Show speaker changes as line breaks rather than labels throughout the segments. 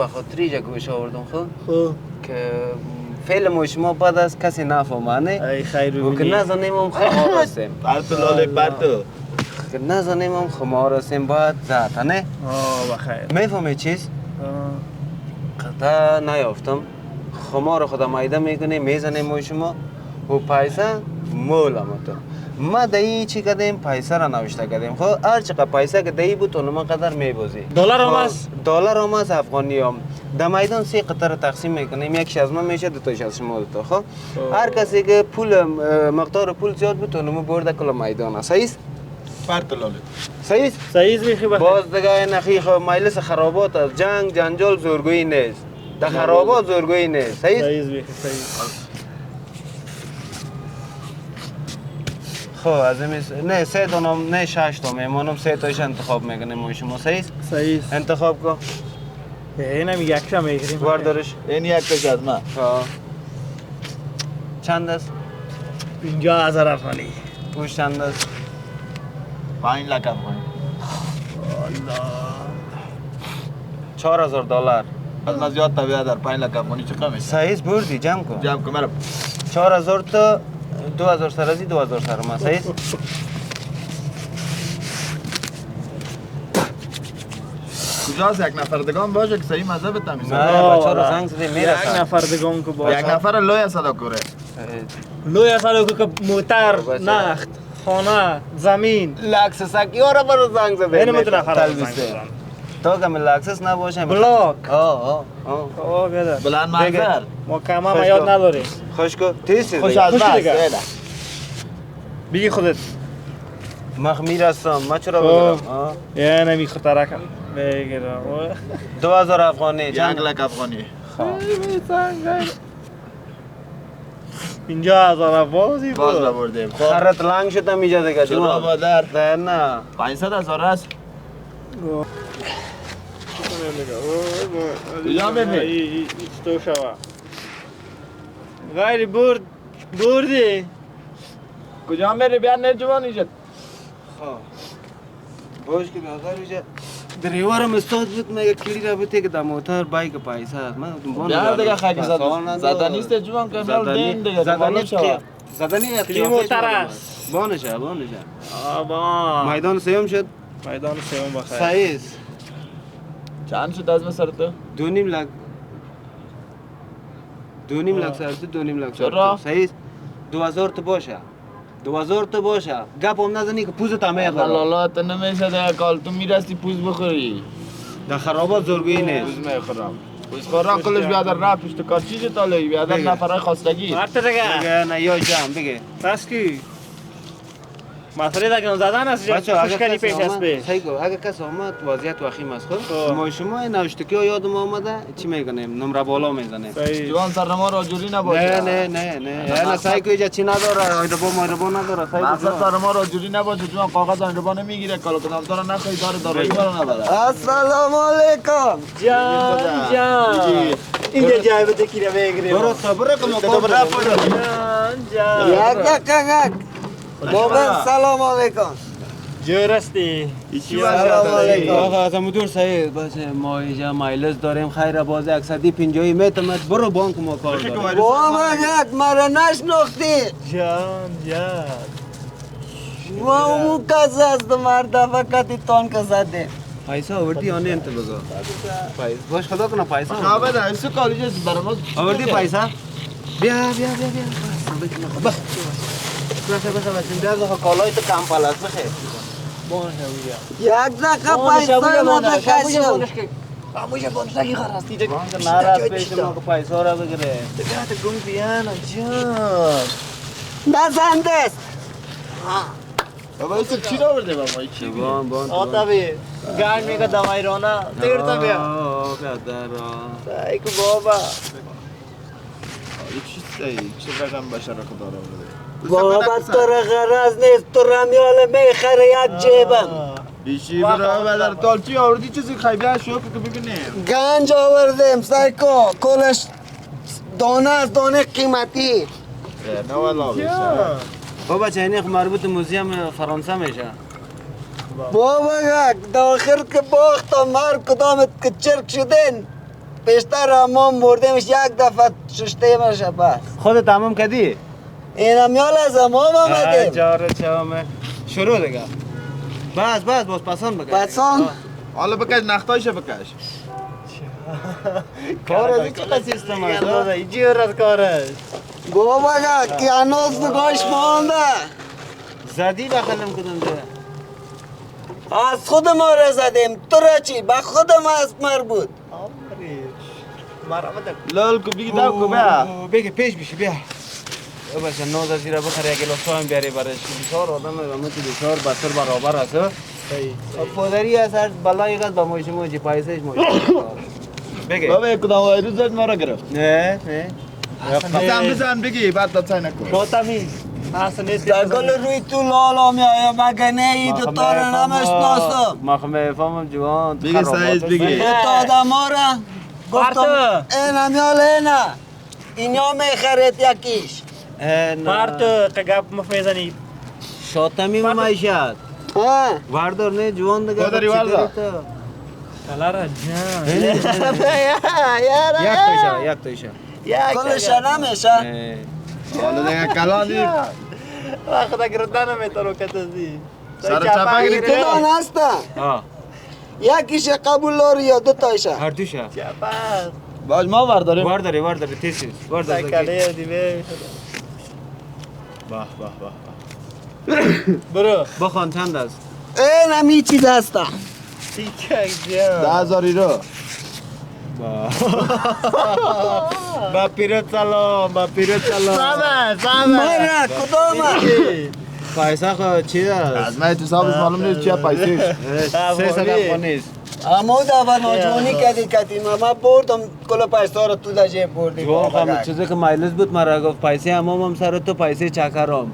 به خاطری جا گوش آوردم
خب
که فیلم شما بعد از کسی نفهمه نه
ای خیر رو
که نزنیم هم خمار هستیم
پرتو لاله پرتو
که نزنیم هم خمار هستیم باید زد نه
بخیر
میفهمی چیز؟ قطعه نیافتم خمار خدا مایده میکنه میزنیم ما شما و پیسه مول تو ما دایی چی کردیم پیسه را نوشته کردیم خب هر چقدر پیسه که دایی بود اونم قدر میبازی
دلار هم است
دلار هم است افغانی هم در میدان 3 قطعه را تقسیم میکنیم یکش از من میشه دوتایش از شما دوتا خب هر کسی که پول مقدار پول زیاد بود اونم برده کل میدان است صحیح
پرتو لاله
صحیح
صحیح میخی بخیر
باز دیگه نخی خب مجلس خرابات از جنگ جنجال زورگویی نیست در خرابات زورگویی نیست صحیح
صحیح میخی صحیح
خب از این نه 3 تا نه 6 تا میمونم 3 تاش انتخاب میکنیم ما شما صحیح
صحیح
انتخاب کن
اینم یکشا میگیریم
واردارش
این یک تاش از من
چند است
50,000 افغانی
گوش چند است
5 لک افغانی
الله
4000 دلار
از من زیاد تا بیادر 5 لک افغانی چه کمیشه
صحیح بردی جمع کن
جمع کن مرا
4000 تا 2000 سر ازی 2000 سر ما صحیح
کجاست یک نفر دگان باشه که صحیح مزه بتم
نه بچه رو زنگ زده
یک
میرسن
نفر دگان که باشه
یک نفر لوی صدا کوره
لوی سالو که موتر نخت خانه زمین
لکس سکیو را برو زنگ زده
اینو میتونه خراب زنگ
تا که لکسس نباشه
بلاک
آه
بیادر
بلند منظر
ما کما ما یاد نداریم
خوش کو تیز
خوش از
خوش
بس
دیگه.
بله.
بگی خودت
مخمیر هستم ما چرا بگیرم
یه نمی خطرکم بگیرم
2000 افغانی
یک
چند
لک افغانی
50,000 افغانی
باز
بود
بردیم
خرت لنگ شدم اینجا دیگه
چرا بادر
نه
500,000 است کجا می‌ری؟
تو شوا غیر بردی
کجا میری بیاد نه جوان اینجا
باش که بیادر اینجا دریوارم استاد بود میگه کلی را بوده که در موتر بایک پیسه هست من دنبال
بیار دیگه خیلی زدن نیست جوان که مال دین دیگه زدنی شوا
زدنی
کلی موتر است
بانشه
آبا
میدان سیوم شد
میدان سیوم بخیر
صحیح
چند شد از سر تو
2.5 لک 2.5 لک سر تو 2.5 لک
چرا؟
صحیح 2000 تا باشه 2000 تا باشه گپ هم نزنی که پوزت همه خراب
لالا تو نمیشه دیگه کال تو میرستی پوز بخوری
در خرابات زورگویی نیست
پوز میخورم پوز خورم کلش بیادر نه پشت کار چیزی تالی بیادر نفرای خواستگی
مرد دیگه
بگه نه یا جمع بگه
بس کی مسئله دیگه زدن است خوشکنی پیش است به
اگه کسی آمد وضعیت وخیم است خب ما شما این نوشتگی ها یادم آمده چی میکنیم نمره بالا میزنیم
جوان سر ما را جوری نباشه
نه یعنی سعی که ایجا چی نداره ایربا نداره سعی
مقصد سر ما را جوری نباشه جوان کاغذ ایربا نمیگیره کالو کدام تو را نخواهی داره را نبره
السلام علیکم
جان اینجا جای بده کی رو بگیریم
برو صبر کن
جان
مومن سلام علیکم
جورستی
سلام علیکم آقا از دور صحیح باشه ما اینجا مایلز داریم خیر باز 150 میتمت برو بانک ما کار داریم
بابا مرا نشناختی
جان
و اون کس است مرد فقط تان که زده
پیسه آوردی یا نه انت بگو باش خدا کنه پیسه
خوابه ده ایسو کالیجه براماز
آوردی پیسه بیا بس بس کالای تو کم پلاس بخیر
یک دقیقه پیسه ندکشم
اموشه بانشتگی خراستی
ناراض پیش ما که پیسه را بگیره
دقیقه گم بیانا جان
نزنده است
بابا ایسو چی را برده بابا چی بیده
آتا بی گرد میگه دمائی رونا تیرتا بیا سایکو بابا
چه رقم بشه را خدا را برده
بابا تو را غرض نیست تو رمیال میخره یک جیبم
بیشی برا بدر تالچی آوردی چیزی خیبه شو که ببینیم
گنج آوردیم سایکو کلش دانه از دانه قیمتی
نه والا بیشه
بابا چینی مربوط موزیم فرانسه میشه
بابا یک داخل که باخت مر کدامت که چرک شدین پیشتر حمام بردیمش یک دفعه ششتیمش بس
خودت تمام کردی؟
اینم یال از حمام آمدیم
جاره چامه شروع دیگه بس باز پسان بکش
پسان
حالا بکش نختایش بکش
کار از این چقدر سیستم است
اینجی از کارش
گو بگا که هنوز نگاش مانده
زدی بخلم کدوم ده
از خود ما را زدیم تو را چی؟ به خود ما از مربوط
لال کو بگی دو کو بیا
بگه پیش بشی بیا او باشه نوز از زیرا بخری اگه لطفا هم بیاری برش بسیار آدم رامتی بسیار بسر برابر است پادری از هر بلایی قد با موجی پایسش موجی بگه
بابا یک کدام وای روز ما را گرفت
نه
بزن بگی بعد داد سای نکن
شوتمی اصلا نیست
گل روی تو لالا می آیا مگه نه ای دو تا را نمیشناسم
مخمه فهمم جوان
بگی سایز بگی
دو تا آدم ها را گفتم اینم یال اینا اینیا میخرید یکیش
پارت قگاب مفمیزنی
شاتمی مایشد
ها
واردار نه جوان دیگه
پادری واردار.
کلارا جان
یک تویشه
کلش نمیشه
حالا دیگه کلان دی
وقتا گردن میتونو کتازی
سر چپا گرفت
کدام هسته
ها
یکیش قبول داری یا دو تایشه
هر دوشه
چپاس
باز ما ورداریم
وارداری تیسیس واردار
سکاله دیمه
باه
برو
بخوان چند است
اینم این چیز هسته
تیکک جان
10,000 یورو
با پیرت سلام سامه
مرا کدام
پیسه خود چی است؟
از من تو حسابش معلوم نیست چیه پیسش
300 افغانی
اما دفعه ناجوانی کردی ما بردم کل پیسه رو تو در جیب بردی
جوان خواهم چیزی که مایلز بود مرا گفت پیسه همام سر تو پیسه چکرام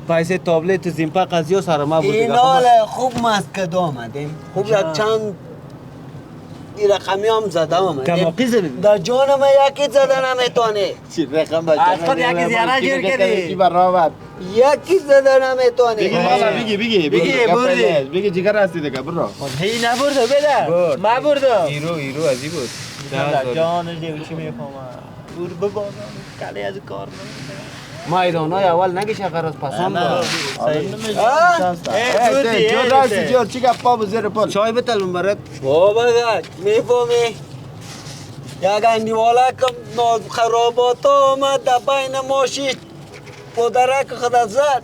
پیسه تابلت زیمپا قضیه سر ما بود
این حال خوب مست کده آمدیم خوب یک چند این رقمی هم زده آمدیم
کماقی زدیم
در جان ما یکی زده نمیتونه
چی رقم بچه
از خود یکی زیاره گیر کردی.
کی برابر
یکی زده نمیتونه
بگی مالا بگی
بردی.
بگی جگر هستی دیگه برو
هی نبرده بده ما بردم
ایرو ازی بود
جان دیو چی میفهمم بور ببازم کلی از کار
ما ایرانای اول نگی شکر از پسند دار
جو راستی جو چی گپا بود زیر پل
چای بتلون برات
بابا گد میفهمی یک اندیوالا که خرابات آمد در بین ماشین پدرک خود زد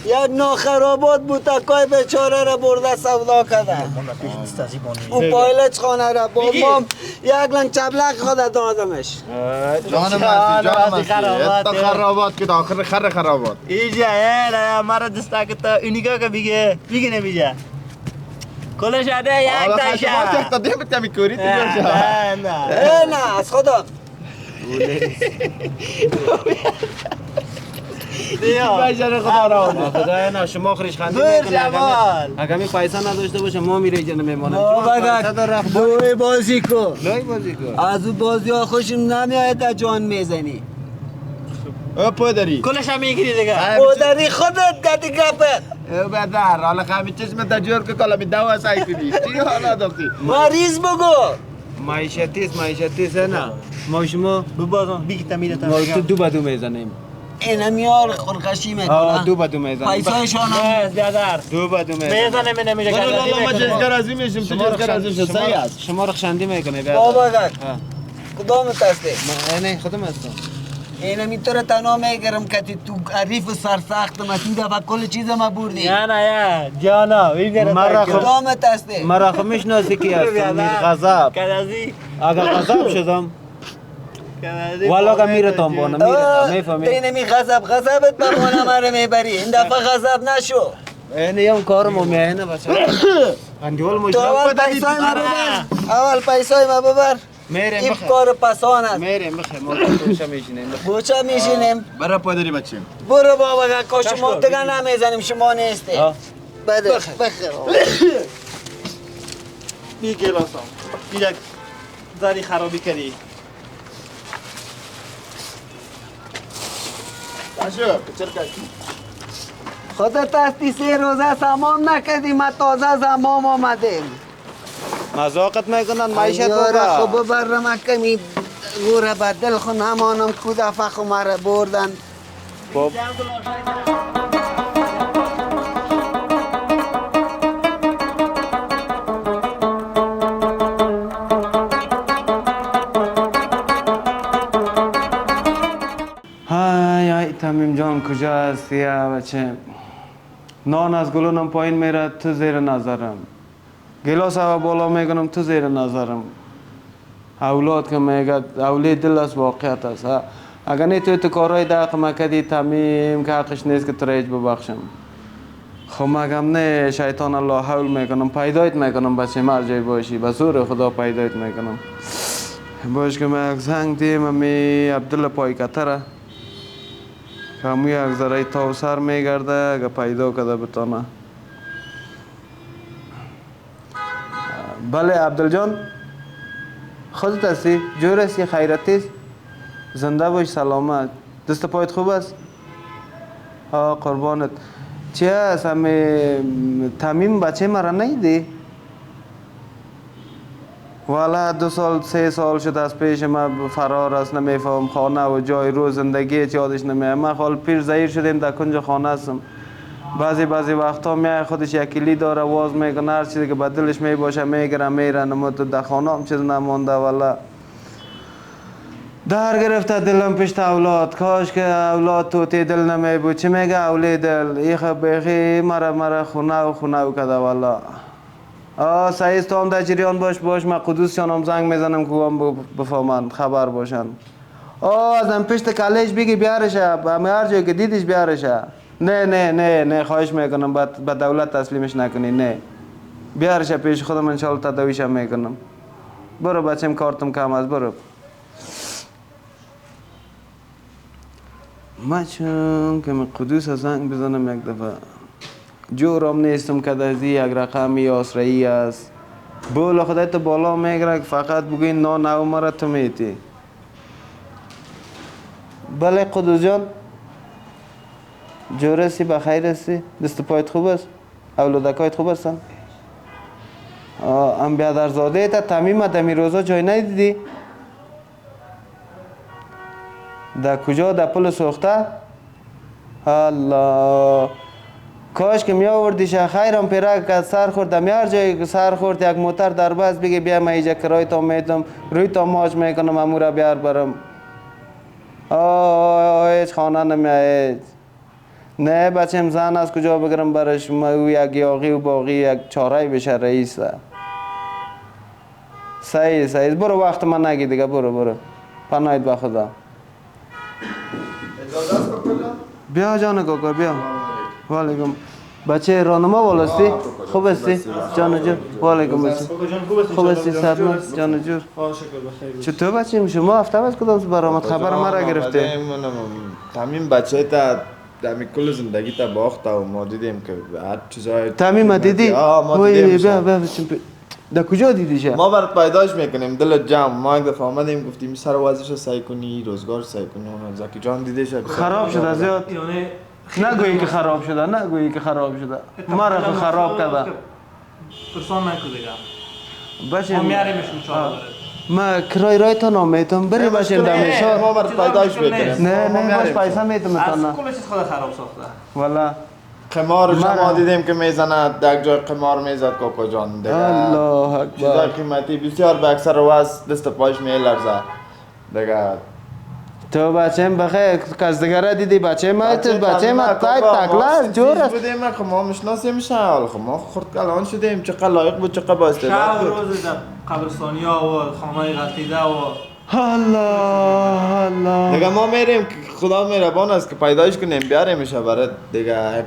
یک ناخرابات بود تکای بیچاره را برده سودا کرده او پایلچ خانه را با مام یک لنگ چبلک خود دادمش
جانم هستی اتا خرابات که آخر خرابات
ایجا نه مرا دستا که تا اینیگا که بیگه نمیجا کلش آده یک تایشه
خشمات یک تا دیم تمی کوری تو جوشا
نه از خودم
بیشتر خدا را
خدایا نه شما آخرش خندی
بر
میکنه
جمال.
اگر می پیسه نداشته باشه ما میره جن میمانم
بابا گد بوی بازی کن
لای بازی کن
از او بازی ها خوشم نمیاید در جان میزنی
او پدری
کلش هم میگیری دیگه
پدری خودت گدی گپت
او بدر حالا خمی چشم تا جور که کلا می دوا سعی کنی چی حالا داشتی
مریض بگو
معیشتیست نه ما شما
ببازم بیگی تمیده تا
ما تو دو بدو میزنیم
اینم یار خلقشی میکنه
دو بدو میزنیم
پیسایشان هم
بس بیادر
دو بدو میزنیم
میزنه می نمیجا
والا ما جزگر ازی میشیم تو جزگر ازی میشه صحیح است
شما رو خشندی میکنه
بابا گد کدام تسته
نه خودم هستم
اینم اینطور تنها میگرم که تو عریف و سرسخت ما تو دفعه کل چیز ما بردی
یا نه یا جانا این
مرا خب
کدام تسته
مرا خب میشناسی کی هستم میر غضب
کدازی
اگر غضب شدم
کدازی
والا که میره تنبانه میره میفهمی
اینمی غضبت بمانه مرا میبری این دفعه غضب نشو
اینه هم کارمو میانه بچه اندیوال
تو
مجرم
اول پیسای ما ببر اول پیسای ما ببر
میره
این
بخیر
کار پسان است
میره ما توشه میشینیم
بوچه میشینیم
برا پدری بچیم
برو بابا که شما دیگه نمیزنیم شما نیستی بده بخیر
بی گلاسم یک داری خرابی کردی
باشو چرکش
خودت هستی 3 روزه سمام نکردی ما تازه زمام آمدیم
مذاقت میکنن معیشت
یاره
بابا
خب ببرم کمی گوره به دل خو نمانم کو دفعه خو مرا بردن
خب های تمیم جان کجا هستی یا بچه نان از گلونم پایین میره تو زیر نظرم گلاس هوا بالا میکنم تو زیر نظرم اولاد که میگه اولاد دل است واقعیت است اگر نه تو کارهای دق مکدی تمیم که حقش نیست که تریج ببخشم خب مگم نه شیطان الله حول میکنم پیدایت میکنم بچه مرجعی باشی به زور خدا پیدایت میکنم باش که من یک زنگ دیم امی عبدالله پایکتره که همون یک ذره تاو سر میگرده اگه پیدا کده بتانه بله عبدال جان خودت هستی؟ جور هستی؟ خیرتی است؟ زنده باش سلامت دست پایت خوب است؟ قربانت چی هست؟ تمیم بچه مرا نیدی؟ والا 2 سال 3 سال شد از پیش من فرار است نمیفهم خانه و جای رو زندگی یادش نمیاد من خال پیر زیر شدیم در کنج خانه هستم بعضی وقتا میای خودش یکیلی داره واز میکنه هر چیزی که به دلش میباشه میگره میره نمو تو در خانه هم چیز نمانده والا در گرفته دلم پیش اولاد کاش که اولاد توتی دل نمیبود چی میگه اولی دل ایخه بیخی مرا خونه کده والا سعید تو هم در جریان باش من قدوس شانم زنگ میزنم که هم بفهمند خبر باشن از هم پشت کالج بگی بیارشه همه هر جایی که دیدیش بیارشه نه خواهش میکنم به دولت تسلیمش نکنی نه بیارشه پیش خودم انشالله تداویشم میکنم برو بچم کارتم کم است برو من چون که من قدوس زنگ بزنم یک دفعه جورم نیستم که دزدی یک رقمی آسرایی است بولا خدای تو بالا میگره که فقط بگوی نان او مرا تو میتی بله قدوس جان جور هستی بخیر هستی دست پایت خوب است اولادکایت خوب هستن ام بیادرزاده تا تمیم دمی روزا جای ندیدی در کجا در پل سوخته الله کاش که می آوردیش خیرم پیرک که سر خورد هر جایی که سر خورد یک موتر در بس بگه بیا من اینجا کرای تا میتم روی تا ماچ میکنم امورا بیار برم هیچ خانه نمیاد نه بچم زن از کجا بگرم برش یک یاقی و باقی یک چاره بشه رئیس صحیح برو وقت من نگی دیگه برو پناهید به خدا بیا جان کاکا بیا والیکم بچه رانما والاستی خوب هستی جان جور والیکم بچه خوب هستی سرمت جان جور چطور بچه شما هفته از کدام برآمد خبر مرا گرفته
تمیم بچه تا دمی کل زندگی تا باخته و ما دیدیم که هر چیزای
تمیم دیدی؟
ما دیدیم
بیا در کجا دیدیشه؟
ما برات پیداش میکنیم دل جمع ما یک دفعه آمدیم گفتیم سر وضعش رو سعی کنی روزگار سعی کنی اون زکی جان دیدیش
خراب شده زیاد نگویی که خراب شده مرا خراب کرده
پرسان نکو دیگه
باشه
ما میاریمش انشاءالله
ما کرای رای تا نامیتم بری باشین دمیشا
ما برات پیداش میکنیم
نه باش پیسه میتم
از
تانا
کل چیز خدا خراب ساخته
والا
قمار ما دیدیم که میزنه در جای قمار میزد کاکا جان دیگه
الله اکبر
چیزای قیمتی بسیار به اکثر وز دست پایش میلرزه دیگه
تو بچه‌م بخیر کس دیگره دیدی بچه ما تکلش جور است
بودیم خب ما مشناسیمش حال خب ما خورد کلان شدیم چقدر لایق بود چقدر با
شب
استعداد بود
روز در قبرستانی ها و خانه غلطیده و
الله
دیگه ما میریم که خدا مهربان است که پیدایش کنیم بیاریمش برات دیگه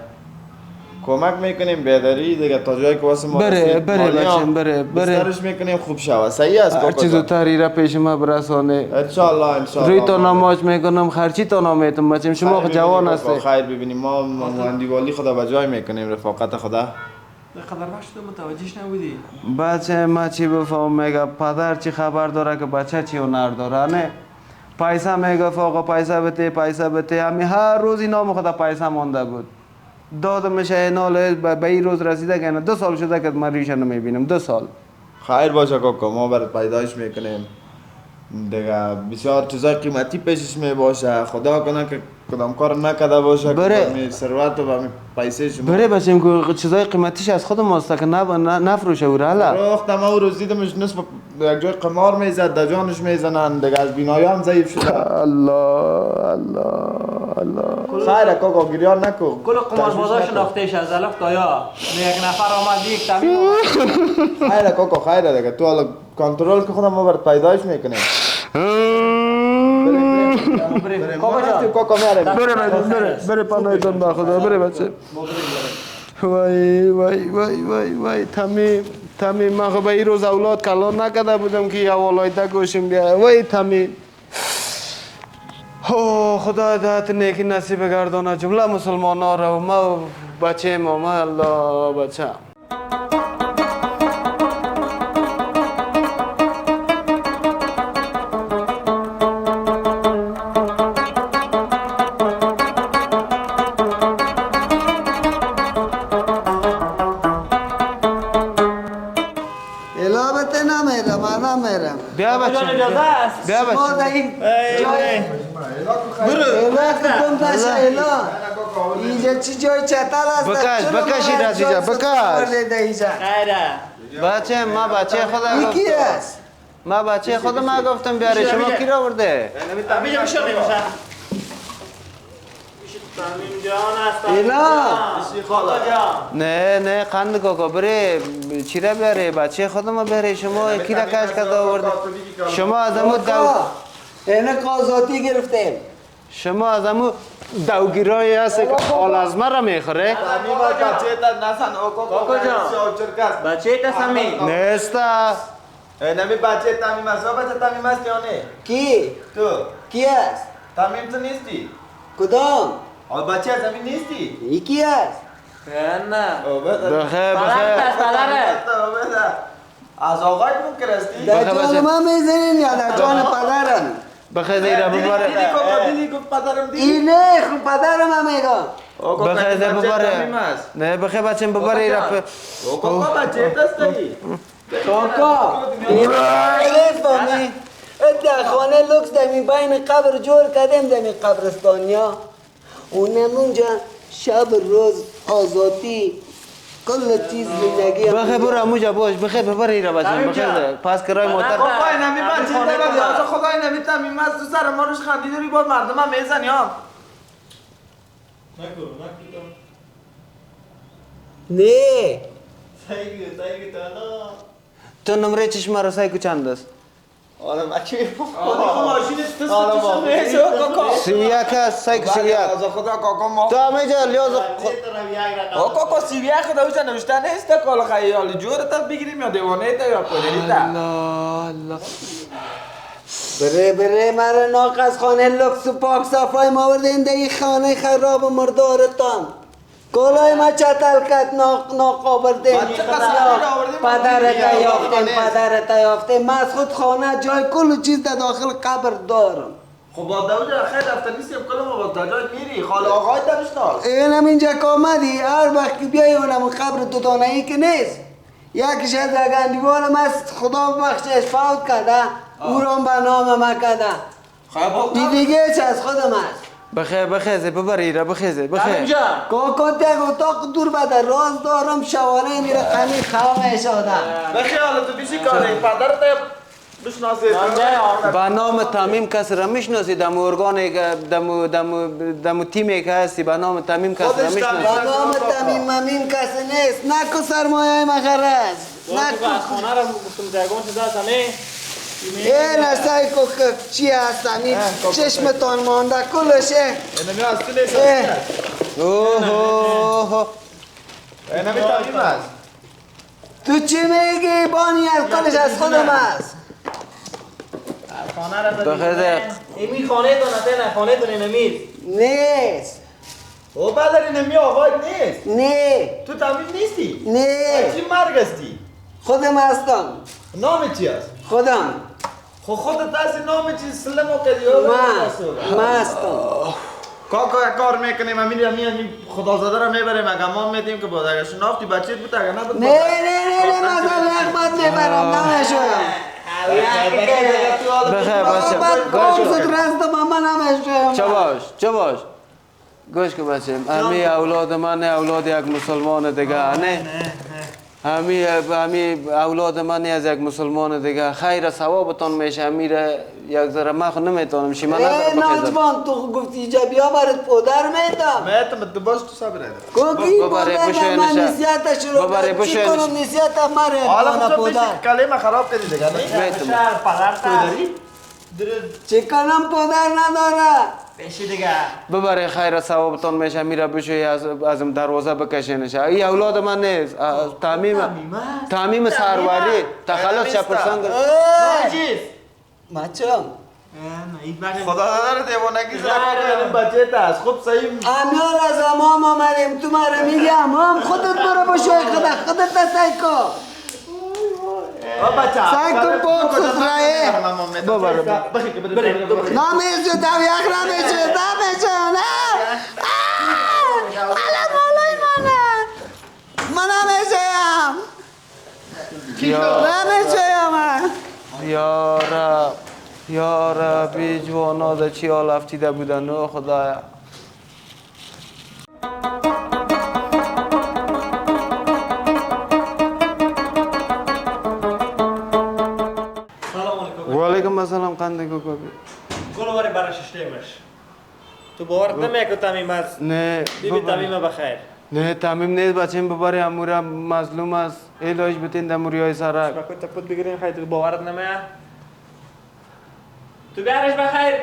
کمک میکنیم بیادری دیگه تا جایی که واسه ما
بره بچه‌م بره
بسترش میکنیم خوب شود صحیح است
هر چیزو تحریره پیش ما برسانه
انشالله
روی تا نماز میکنم خرچی تا نمیتم بچه‌م شما جوان هستی
خیر ببینیم ما مواندیوالی خدا به جای میکنیم رفاقت خدا
قدر وقت متوجهش نبودی
بچه ما چی بفهم میگه پدر چی خبر داره که بچه چی هنر داره نه پیسه میگه آقا پیسه بده همین هر روز اینا خدا پیسه مانده بود دادم میشه اینال به این روز رسیده که 2 سال شده که من ریشه نمیبینم 2 سال
خیر باشه کاکا ما برات پیدایش میکنیم دیگه بسیار چیزای قیمتی پیشش می باشه خدا کنه که کدام کار نکرده باشه که
بره.
می ثروت و می پیسه شما
بره بچیم که چیزای قیمتیش از خود ماست که نفروشه او را
روخت ما او روز دیدمش نصف یک جای قمار میزد در جانش میزنن دیگه از بینایی هم ضعیف شده
الله
خیره کاکا گریان نکن
کل قماربازا شناختهش از الف تا یا یک نفر آمد یک تمیم
خیره کاکا خیره دیگه تو حالا کنترل که خودم ما برات پیدایش میکنیم
کاکا جان
کاکا میاریم
بره پناهتون با خدا بره بچه وای تمیم من خب این روز اولاد کلان نکده بودم که یا ولایت گوشم بیا وای تمیم خدا هدایت نیکی نصیب گردانه جمله مسلمان ها رو ما بچه ما الله بچه
الابته نمیرم من نمیرم
بیا بچه
اجازه است
بیا
ما
بچه
در این جای الا کدوم نشه الا اینجا چی جای چتر است
بکش این از اینجا بکش
خیره
بچه ما بچه خدا
یکی
گفتم
است
ما بچه خود ما گفتم بیاره شما کی را برده
تمیم میشه نمیشه تمیم جان است
اینا
نه قند کاکا بره چی را بیاره بچه خود ما بیاره شما کی را کش کرده آورده شما از امو
اینا قاضاتی گرفتیم
شما از امو دوگیرایی هست که آل از ما را میخوره
تمیم بچه تا نسن او کاکا جان
بچه تا سمیم
نیستا
نمی بچه تمیم است بچه تمیم است یا نه
کی؟
تو
کی است؟
تمیم تو نیستی
کدام؟
بچه از زمین نیستی
یکی است؟
نه
بخیر
از آقای ممکن استی
در جان ما میزنین یا در جان پدرم؟
بخیر دیره بباره
دیدی گفت پدرم
اینه خون پدرم هم میگم
بخیر دیره بباره نه بخیر بچه بباره ایره
کاکا بچه دستی
کاکا این فهمی در خانه لکس در می بین قبر جور کردیم در می قبرستانیا اونم اونجا شب روز آزادی کل چیز زندگی
بخیر برو اموجا باش بخیر بباره ایره بچه بخیر پس کرای موتر
کاکا نمی بچه دارم خدای نمی تمیم است تو سر ما روش خندیداری باز مردم هم میزنی ها
نه
تو نمره چشمه رو سایکو چند است؟
آره بچه
ماشین
سیویک هست سایکو سیویک
از خدا کاکا ما
تو همه جا لیاز
کاکا سیویه خدا ویچه نوشته نیست کالا خیالی جور تا بگیریم یا دیوانه تا یا کدری تا
الله
بره مرا ناقص خانه لکس و پاک صفای ما وردین در این خانه خراب و مردارتان کلای ما چتل کت ناقابردین پدرت یافتیم من از خود خانه جای کل چیز در داخل قبر دارم
خب با داود خیلی دفتر نیستیم کل ما با دجاج میری خاله آقای دمشناس
اینم اینجا که آمدی هر وقت که بیایی اونم قبر دوتانه ای که نیست یکیش از رگندیوالم است خدا بخشش فوت کرده او را به نام ما کرده این دیگه چه از خودم است
بخیزه ببره ایره بخیزه بخیر
کاکا دیگه اتاق دور بده راز دارم شوانه میره خمی خواه شده
بخیال تو بیشی کاره پدرت بشناسی
با نام تمیم کسی را میشناسی دم ارگانی که دم تیمی که هستی با نام تمیم کسی را میشناسی
با نام تمیم ممیم کسی نیست نکو سرمایه مخرز نکو
خانه را گفتم درگان شده است همه
این اصای که چی هست همین چشمتان مانده کلشه
اینمی از تو نیست
اوه
اینمی تمیم است
تو چی میگی بانی از کلش از خودم است
خانه را
بخیر
ایمی خانه دانته نه خانه دانه نمید
نیست
او بدر اینمی آقای نیست
نه
تو تمیم نیستی
نه
چی مرگ استی
خودم هستم
نام چی است
خودم
خودت هستی نام چی سلم و کدی
من هستم
کاکا کار میکنیم امیر میان خدازاده رو میبریم اگه ما میدیم که بود اگه شناختی بچه‌ت بود اگه نبود
نه مثلا احمد میبرم نمیشویم
بخیر بچه
بعد راست ماما نمیشویم
چه باش گوش که بچه همی اولاد من اولاد یک مسلمان دیگه نه همی اولاد من از یک مسلمان دیگه خیر ثوابتون میشه امیر یک ذره من خود نمیتونم شیما ندارم بخیزم
ناجوان تو گفتی اینجا بیا برات پدر میدم
میتم تو باش تو صبر ایده
کوکی پدر من نسیت شروع کرد چی کنم نسیت مره
حالا
انا
خود
پدر
کلمه خراب کردی دیگه نه
میتم
چی کنم پدر نداره
بشی دیگه
ببره خیر ثوابتون میشه میره بشوی ازم دروازه بکشینش این اولاد من نیست تعمیم سروری تخلص شپرسنگ
مچم
خدا داره دیوانگی زنگ بچه است خوب صحیح
امیال از امام آمدیم تو مرا میگی امام خودت برو بشوی خودت سایکو سایکو پاک سترایه نمیشه دویخ نمیشه نه حالا مولای من نمیشم نمیشم
یا ربی جوانا ده چی حال افتیده بودن او خدایا و علیکم السلام قنده کو
گلواری برش اشتیمش تو باور نمیکنی تمیم است
نه
بیبی تمیم بخیر
نه تمیم نیست بچه این ببری امورا مظلوم است علاج بتین دموری های سرک
شما تا پود بگیریم خیلی تو باورت نمیه تو بیارش بخیر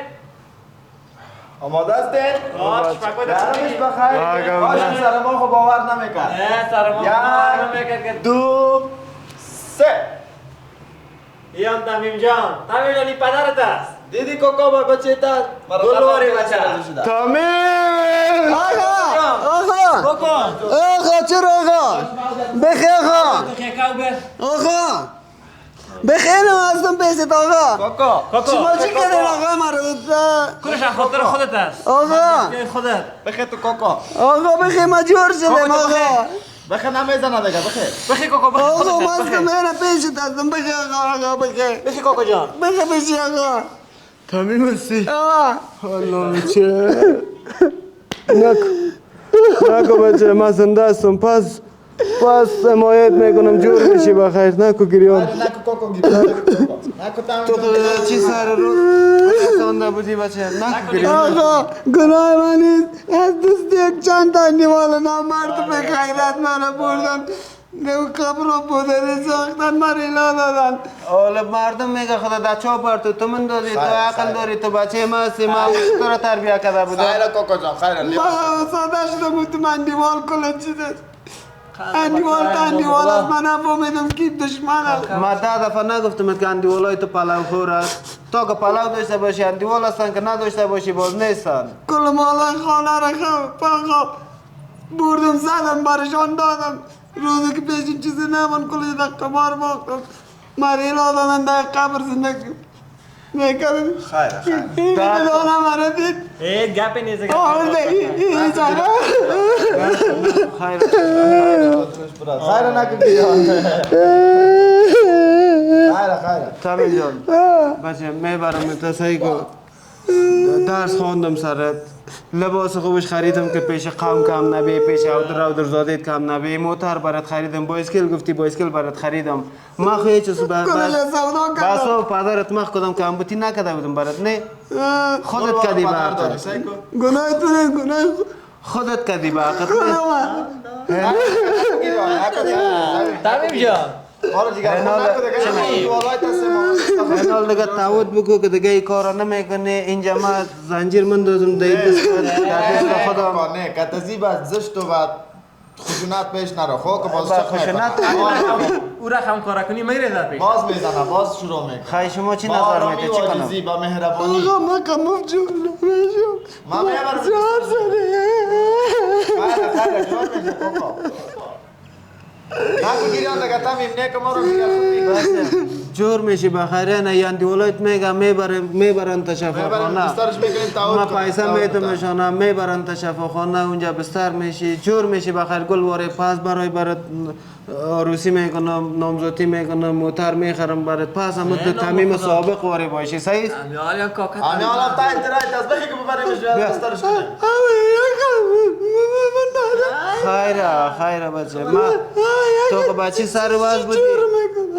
آماده هستین؟
آج شما
درمش بخیر باشه سر ما خب باور نمیکن
نه سر ما باور نمیکن که
دو سه
ایام تمیم جان تمیم جانی پدرت است
دیدی کوکا با بچه تا
گلواری بچه
تمیم
آقا چرا آقا بخیر آقا آقا بخیر هستم پیشت آقا
کوکا
شما چی کردین آقا مرا
کلش خاطر خودت است
آقا
خودت
بخیر تو کوکا
آقا بخیر مجبور شدم آقا
بخیر نمیزنه دیگه بخیر
بخیر کوکا بخیر
آقا مستم میرم پیشت هستم بخیر آقا بخیر
بخیر کوکا جان
بخیر بشی آقا
تمیم هستی
آقا
الله چه نکو بچه من زنده هستم پس حمایت میکنم جور میشی بخیر نکو گریان
نکو کوکا گیر نکو تام
تو چی سر روز سانده بودی بچه نکو گریان
آقا گناه من نیست از دست یک چند تا نیوالا نامرد به خیرت منو بردن نو قبر رو بودن ساختن من ایلا دادن
حالا مردم میگه خدا در چاپر تو من دادی تو عقل داری تو بچه ما هستی ما تو رو تربیه کرده بودم
خیر کوکا جان خیر لیا
ما ساده شده بود من دیوال کلن چیزه اندیوال تا اندیوال از من نفهمیدم کی دشمن است
ما 10 دفعه نگفتم که اندیوالای تو پلاو خور است تا که پلاو داشته باشی اندیوال هستن که نداشته باشی باز نیستن
کل مالای خانه را خواب بردم زدم برشان دادم روزی که پیشین چیزی نمان کلی دقیقه مار باختم مریلا دادن در قبر زندگی میکردم
خیر
این دانه مرا دید
گپ نیست
آرده این زنه
خیر نکو گریان خیر
تمیم جان بچه میبرم تا سعی کن درس خواندم سرت لباس خوبش خریدم که پیش قوم کم نبی پیش اودر زادیت کم نبی موتر برات خریدم بایسکل گفتی بایسکل برات خریدم ما خو هیچ چیز بس پدرت مخ کدام کم بودی نکرده بودم برات نه خودت کدی برات
گناه تو نه گناه
خودت کدی برات
تمیم جان
حالا دیگه نکو دیگه والای دست
اینال دیگه تعود بگو که دیگه ای کارا نمیکنه اینجا ما زنجیر من دادم دایی دست خودم
نه کتزی بعد زشت و بعد خشونت پیش نرو خب که باز
خشونت
او را هم کار کنی میره در پیش
باز میزنه باز شروع میکنه
خواهی شما چی نظر میده چی کنم
عاجزی با مهربانی
آقا ما کموف جون نمیشم
ما میبرم
جواب زده
خیر جواب میشه کوکا نگو گیریان دیگه تمیم نیک ما رو دیگه خوب
جور میشی بخیره نه یاندی ولایت میگم میبرن تا شفاخانه
بسترش میکنیم تعهد
ما
کنیم.
پیسه میتمشانه میبرن تا شفاخانه اونجا بستر میشی جور میشی بخیر گل واره پس برای برات عروسی میکنم نامزدی میکنم موتر میخرم برات پس هم تو تمیم سابق واره باشی صحیح است؟
یا کاکا
آنی حالا تا اعتراض از بخی که ببریمش بیاد بسترش کنیم
خیره بچه ما تو که بچه سر باز بودی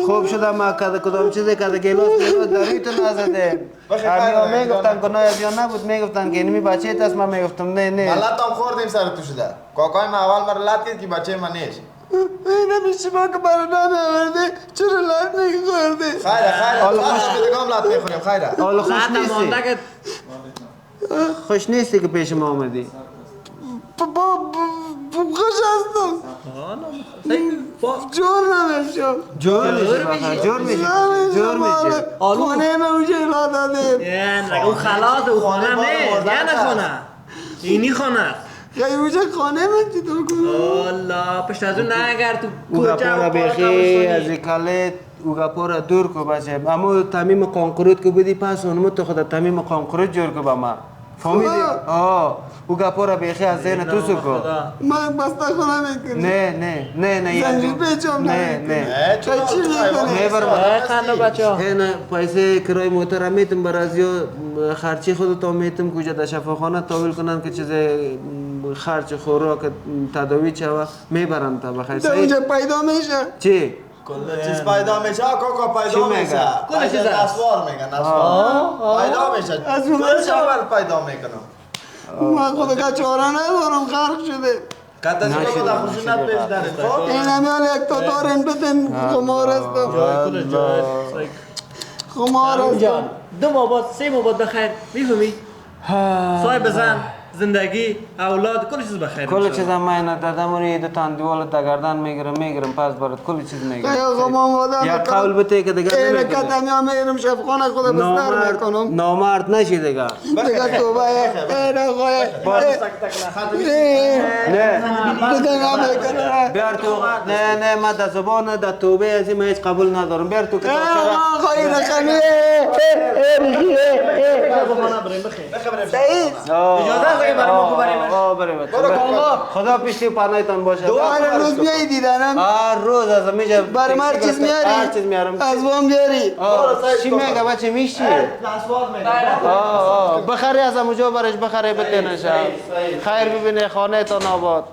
خوب شده ما کدام چیزی که گلاس داروی تو نزده همه میگفتن که نه یا نبود میگفتن که اینمی بچه تست من میگفتم نه
لط هم خوردیم سر تو شده کاکای من اول مرا لط کرد که بچه من نیست
نمیشه ما که برای نمیورده چرا لط نمیخورده
خیره فرش بدگام لط میخوریم خیره
حالا خوش نیستی خوش نیستی که پیش ما آمدی خوش هستم جور نمیشم جور میشه خانه ما اونجا ایلا دادیم
او خلاص او خانه نیست یا نه خانه اینی خانه
خیلی اونجا خانه من چطور کنم
الله پشت از اون نه اگر تو
اوگا
کوچه
پورا
و
بیخی از کلت اوگا پورا دور کو بچه اما تمیم قانقروت که بودی پس اونمو تو خدا تمیم قانقروت جور کو با ما فهمیدی؟ اوگا پورا بیخی از ذهن تو سو کو من بسته خونه میکنی نه
زنجیر پیچم
نه
چی میکنی؟
خانه بچه ها
نه پیسه کرای موتر هم میتم برازیو خرچی خودت هم میتم کجا در شفاخانه تاویل کنن که چیز خرچ خوراک تداوی چه و میبرن تا بخیر
در اونجا پیدا میشه
چی؟
کل چیز پیدا میشه کاکا پیدا
چی
میشه
کل چیز
نسوار میگن نسوار پیدا میشه
از اون
کل چه پیدا میکنم
من خود که چاره ندارم غرق شده
کتا چی کاکا در خشونت پیش دارید خب
این همه حال یک تا دارن بدن خمار هستم خمار هستم
جان دو ماباد سه ماباد بخیر میفهمی؟ صاحب زن زندگی اولاد کل چیز بخیر
کل چیز هم من دادم اونی دو تان دیوال دگردن میگیرم پس برات کل چیز میگیرم
یا خمام وادا
یا قول بته که دیگر
این
نمیکنه
کتم یا میرم شفخانه خود بستر میکنم
نامرد نشی دیگر
دیگه توبه این آقای
نه
دیگه نمیکنه
بیار تو نه من در زبان در توبه از این هیچ قبول ندارم بیار تو که
آقای رخمی سعید
اجازه است که برای ما ببریمش
خدا پیشتی پناهتان باشه
هر روز میایی دیدنم
هر روز از میجه
برای هر چیز میاری
هر چیز میارم
از وام بیاری
چی میگه بچه میشی بخری از اموجا برش بخری بتنشه خیر ببینه خانه تان آباد